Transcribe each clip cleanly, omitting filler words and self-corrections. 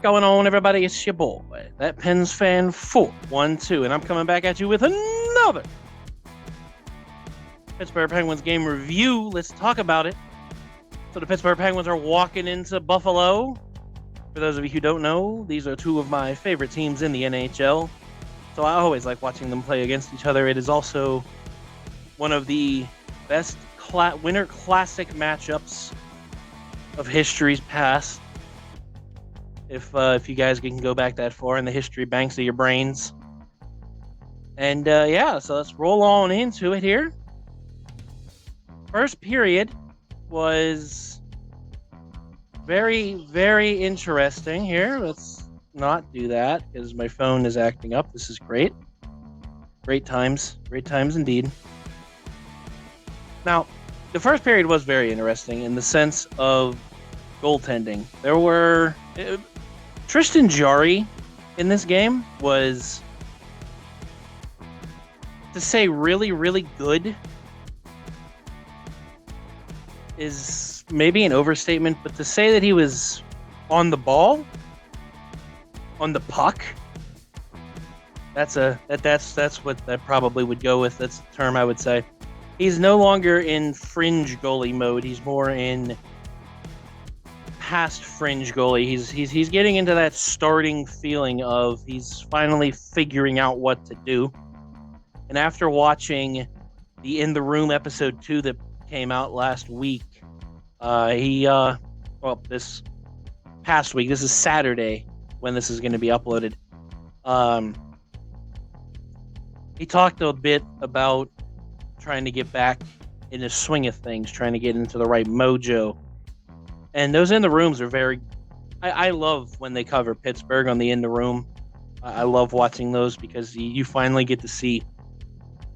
Going on, everybody? It's your boy, that Pens fan 412, and I'm coming back at you with another Pittsburgh Penguins game review. Let's talk about it. So the Pittsburgh Penguins are walking into Buffalo. For those of you who don't know, these are two of my favorite teams in the NHL. So I always like watching them play against each other. It is also one of the best Winter Classic matchups of history's past. If you guys can go back that far in the history banks of your brains. And so let's roll on into it here. First period was very, very interesting here. Let's not do that because my phone is acting up. This is great. Great times indeed. Now, the first period was very interesting in the sense of goaltending. There were... Tristan Jarry in this game was, to say really, really good is maybe an overstatement, but to say that he was on the ball, on the puck, that's what that probably would go with. That's the term I would say. He's no longer in fringe goalie mode. He's more in past fringe goalie. He's getting into that starting feeling of he's finally figuring out what to do. And after watching the In the Room episode 2 that came out last week, this past week, this is Saturday when this is going to be uploaded. He talked a bit about trying to get back in the swing of things, trying to get into the right mojo. And those In the Rooms are very... I love when they cover Pittsburgh on the In the Room. I love watching those because you finally get to see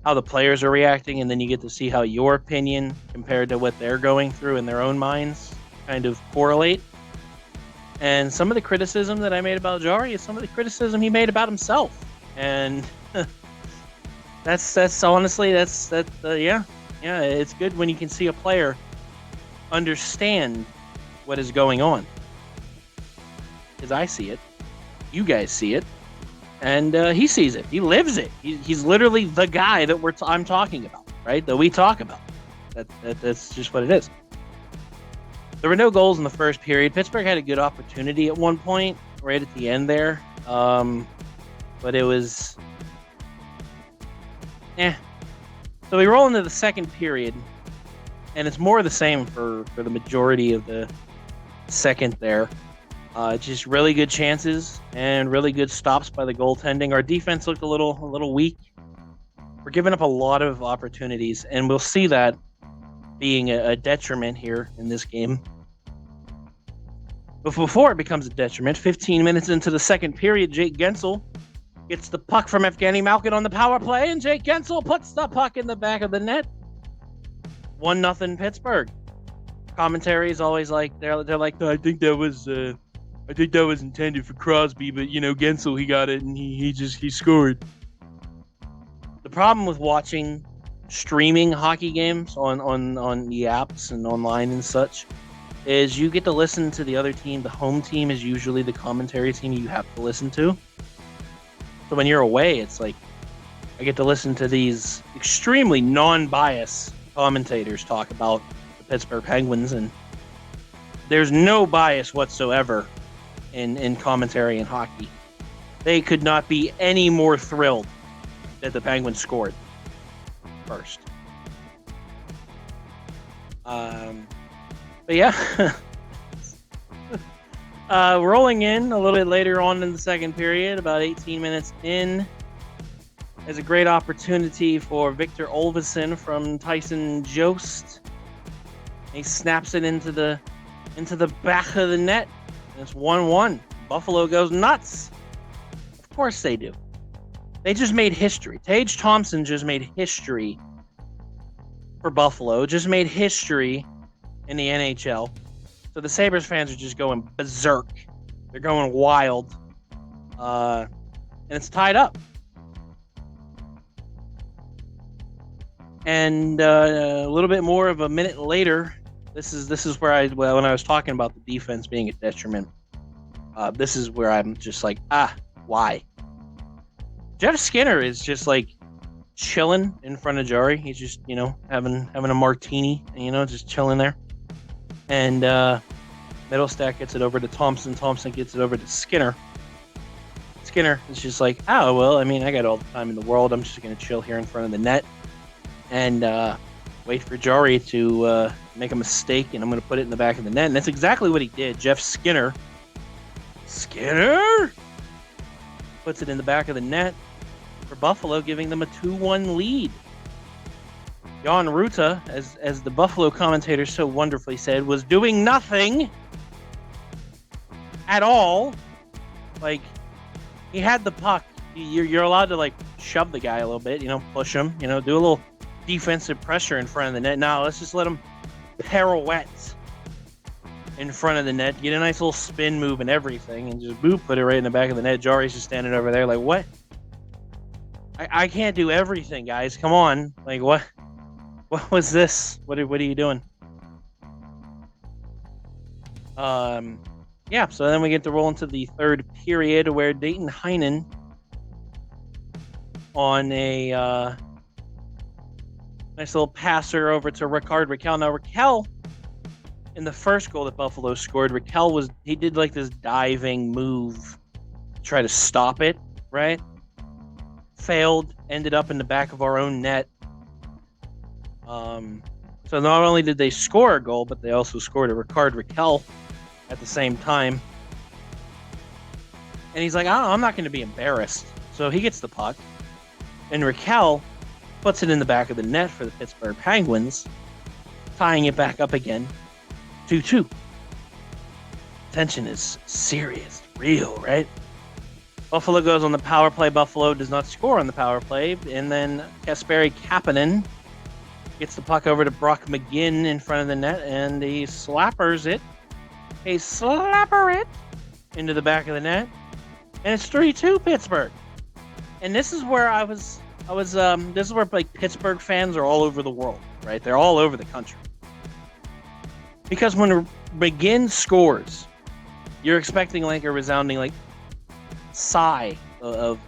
how the players are reacting, and then you get to see how your opinion compared to what they're going through in their own minds kind of correlate. And some of the criticism that I made about Jarry is some of the criticism he made about himself. And that's honestly, it's good when you can see a player understand what is going on, because I see it, you guys see it, and he sees it. He lives it. He's literally the guy that I'm talking about, right? That we talk about. That's just what it is. There were no goals in the first period. Pittsburgh had a good opportunity at one point, right at the end there, but it was So we roll into the second period, and it's more of the same for the majority of the second there. Just really good chances and really good stops by the goaltending. Our defense looked a little weak. We're giving up a lot of opportunities, and we'll see that being a detriment here in this game. But before it becomes a detriment, 15 minutes into the second period, Jake Guentzel gets the puck from Evgeny Malkin on the power play, and Jake Guentzel puts the puck in the back of the net. 1-0 Pittsburgh. Commentary is always like they're like, I think that was intended for Crosby, but Guentzel, he got it and he scored. The problem with watching streaming hockey games on the apps and online and such is you get to listen to the other team. The home team is usually the commentary team you have to listen to. So when you're away, it's like I get to listen to these extremely non-biased commentators talk about Pittsburgh Penguins, and there's no bias whatsoever in commentary in hockey. They could not be any more thrilled that the Penguins scored first. Rolling in a little bit later on in the second period, about 18 minutes in, is a great opportunity for Victor Olofsson from Tyson Jost. He snaps it into the back of the net. And it's 1-1. Buffalo goes nuts. Of course they do. They just made history. Tage Thompson just made history for Buffalo. Just made history in the NHL. So the Sabres fans are just going berserk. They're going wild. And it's tied up. And a little bit more of a minute later, this is where when I was talking about the defense being a detriment. This is where I'm just like, why? Jeff Skinner is just like chilling in front of Jari. He's just, having a martini, just chilling there. And Middlestat gets it over to Thompson. Thompson gets it over to Skinner. Skinner is just like, oh, well, I mean, I got all the time in the world. I'm just going to chill here in front of the net and wait for Jari to make a mistake, and I'm going to put it in the back of the net. And that's exactly what he did. Jeff Skinner puts it in the back of the net for Buffalo, giving them a 2-1 lead. Jan Ruta, as the Buffalo commentator so wonderfully said, was doing nothing at all. Like, he had the puck. You're allowed to, like, shove the guy a little bit, push him, do a little defensive pressure in front of the net. Now, let's just let him pirouette in front of the net, get a nice little spin move and everything, and just put it right in the back of the net. Jari's just standing over there like, what? I can't do everything, guys. Come on. Like, what? What was this? What are you doing? Yeah, so then we get to roll into the third period where Dayton Heinen on a nice little passer over to Rickard Rakell. Now, Rakell, in the first goal that Buffalo scored, Rakell he did like this diving move to try to stop it, right? Failed, ended up in the back of our own net. So not only did they score a goal, but they also scored a Rickard Rakell at the same time. And he's like, I'm not going to be embarrassed. So he gets the puck. And Rakell puts it in the back of the net for the Pittsburgh Penguins, tying it back up again. 2-2. Tension is serious, real, right? Buffalo goes on the power play. Buffalo does not score on the power play. And then Kasperi Kapanen gets the puck over to Brock McGinn in front of the net, and he slappers it. He slapper it into the back of the net. And it's 3-2 Pittsburgh. And this is where this is where like Pittsburgh fans are all over the world, right? They're all over the country. Because when McGinn scores, you're expecting like a resounding like sigh of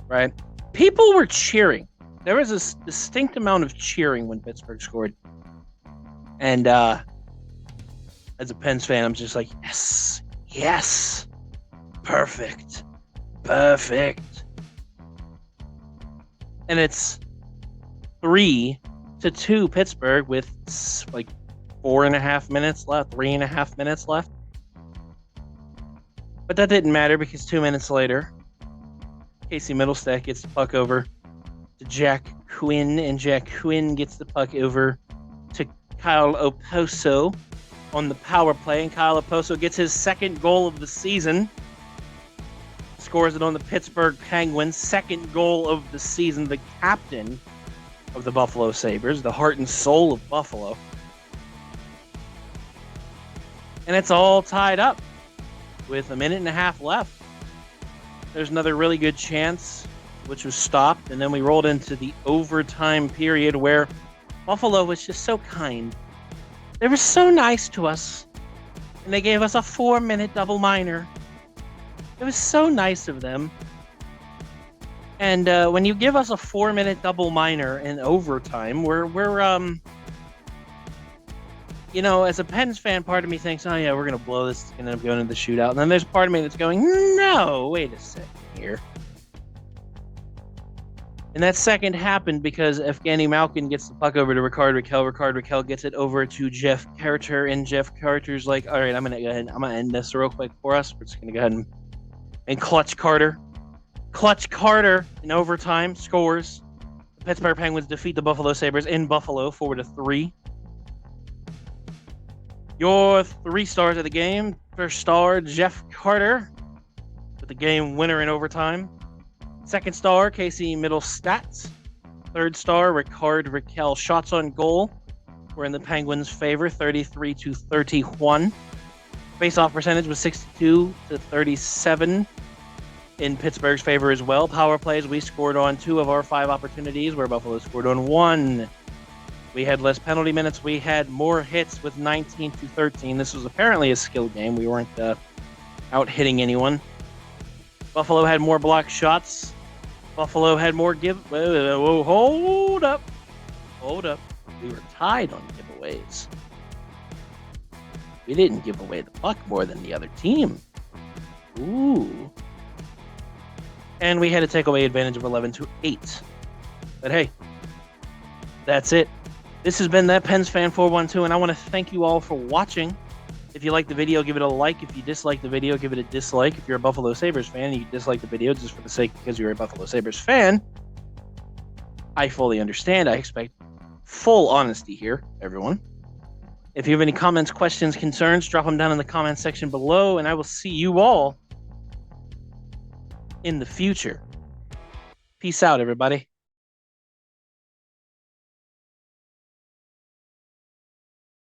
right? People were cheering. There was a distinct amount of cheering when Pittsburgh scored. And as a Pens fan, I'm just like, yes, perfect. And it's 3-2 Pittsburgh with like 3.5 minutes left. But that didn't matter because 2 minutes later, Casey Middlestat gets the puck over to Jack Quinn, and Jack Quinn gets the puck over to Kyle Oposo on the power play, and Kyle Oposo gets his second goal of the season. Scores it on the Pittsburgh Penguins, second goal of the season, the captain of the Buffalo Sabres, the heart and soul of Buffalo. And it's all tied up with 1.5 minutes left. There's another really good chance, which was stopped, and then we rolled into the overtime period where Buffalo was just so kind. They were so nice to us, and they gave us a 4-minute double minor. It was so nice of them. And when you give us a 4-minute double minor in overtime, we're as a Pens fan, part of me thinks, oh yeah, we're going to blow this, it's going to end up going into the shootout. And then there's part of me that's going, no, wait a second here. And that second happened because Evgeny Malkin gets the puck over to Rickard Rakell. Rickard Rakell gets it over to Jeff Carter, and Jeff Carter's like, all right, I'm going to end this real quick for us. We're just going to go ahead and clutch Carter. Clutch Carter in overtime scores. The Pittsburgh Penguins defeat the Buffalo Sabres in Buffalo 4-3. Your 3 stars of the game. First star, Jeff Carter, with the game winner in overtime. Second star, Casey Middlestat. Third star, Rickard Rakell. Shots on goal were in the Penguins' favor, 33-31. Face-off percentage was 62-37 in Pittsburgh's favor as well. Power plays, we scored on 2 of our 5 opportunities, where Buffalo scored on 1. We had less penalty minutes. We had more hits with 19-13. This was apparently a skill game. We weren't out hitting anyone. Buffalo had more block shots. Buffalo had more whoa, hold up. Hold up. We were tied on giveaways. We didn't give away the puck more than the other team. Ooh. And we had a takeaway advantage of 11-8. But hey, that's it. This has been That Pens Fan 412, and I want to thank you all for watching. If you like the video, give it a like. If you dislike the video, give it a dislike. If you're a Buffalo Sabres fan and you dislike the video just for the sake because you're a Buffalo Sabres fan, I fully understand. I expect full honesty here, everyone. If you have any comments, questions, concerns, drop them down in the comment section below, and I will see you all in the future. Peace out, everybody.